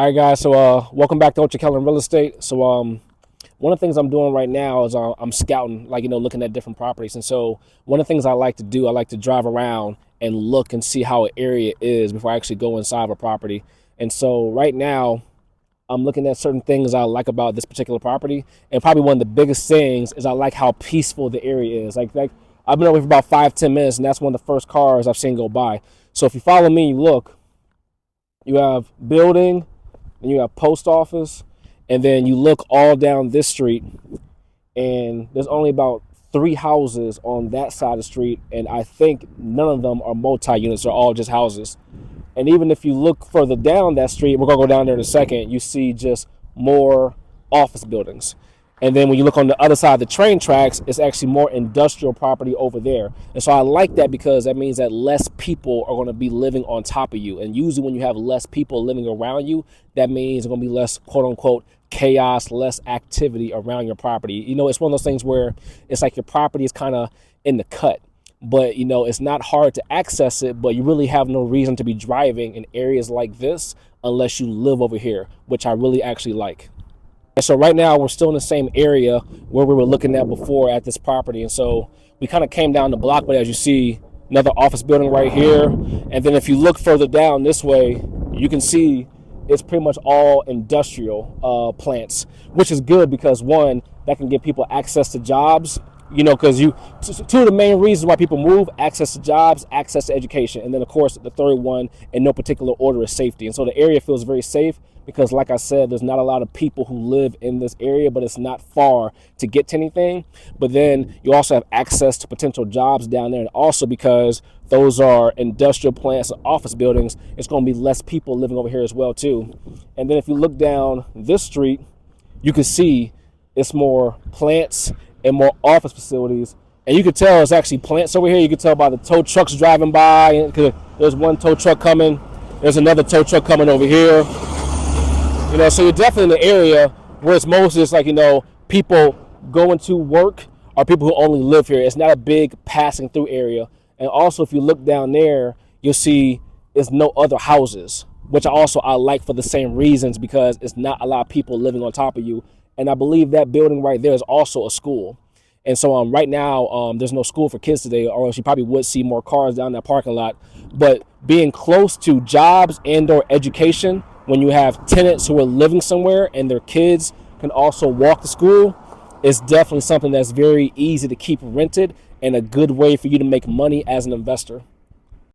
All right, guys. So, welcome back to Ultra Keller Real Estate. So, one of the things I'm doing right now is I'm scouting, looking at different properties. And so, one of the things I like to do, I like to drive around and look and see how an area is before I actually go inside of a property. And so, right now, I'm looking at certain things I like about this particular property. And probably one of the biggest things is I like how peaceful the area is. Like I've been over here for about 5-10 minutes, and that's one of the first cars I've seen go by. So, if you follow me, look, you have building. And you have post office, and then you look all down this street, and there's only about 3 houses on that side of the street, and I think none of them are multi-units. They're all just houses. And even if you look further down that street, we're gonna go down there in a second, you see just more office buildings. And then when you look on the other side of the train tracks, it's actually more industrial property over there. And so I like that because that means that less people are going to be living on top of you. And usually when you have less people living around you, that means there's going to be less, quote unquote, chaos, less activity around your property. You know, it's one of those things where it's like your property is kind of in the cut. But, you know, it's not hard to access it, but you really have no reason to be driving in areas like this unless you live over here, which I really actually like. And so right now we're still in the same area where we were looking at before at this property. And so we kind of came down the block, but as you see, another office building right here. And then if you look further down this way, you can see it's pretty much all industrial plants, which is good because one, that can give people access to jobs, you know, because two of the main reasons why people move: access to jobs, access to education. And then of course, the third one in no particular order is safety. And so the area feels very safe because, like I said, there's not a lot of people who live in this area, but it's not far to get to anything. But then you also have access to potential jobs down there. And also because those are industrial plants and office buildings, it's going to be less people living over here as well too. And then if you look down this street, you can see it's more plants and more office facilities. And you can tell it's actually plants over here. You can tell by the tow trucks driving by. And there's one tow truck coming. There's another tow truck coming over here. You know, so you're definitely in the area where it's mostly just like, you know, people going to work or people who only live here. It's not a big passing through area. And also, if you look down there, you'll see there's no other houses, which I like for the same reasons, because it's not a lot of people living on top of you. And I believe that building right there is also a school. And so right now, there's no school for kids today, or else you probably would see more cars down that parking lot. But being close to jobs and or education, when you have tenants who are living somewhere and their kids can also walk to school, is definitely something that's very easy to keep rented and a good way for you to make money as an investor.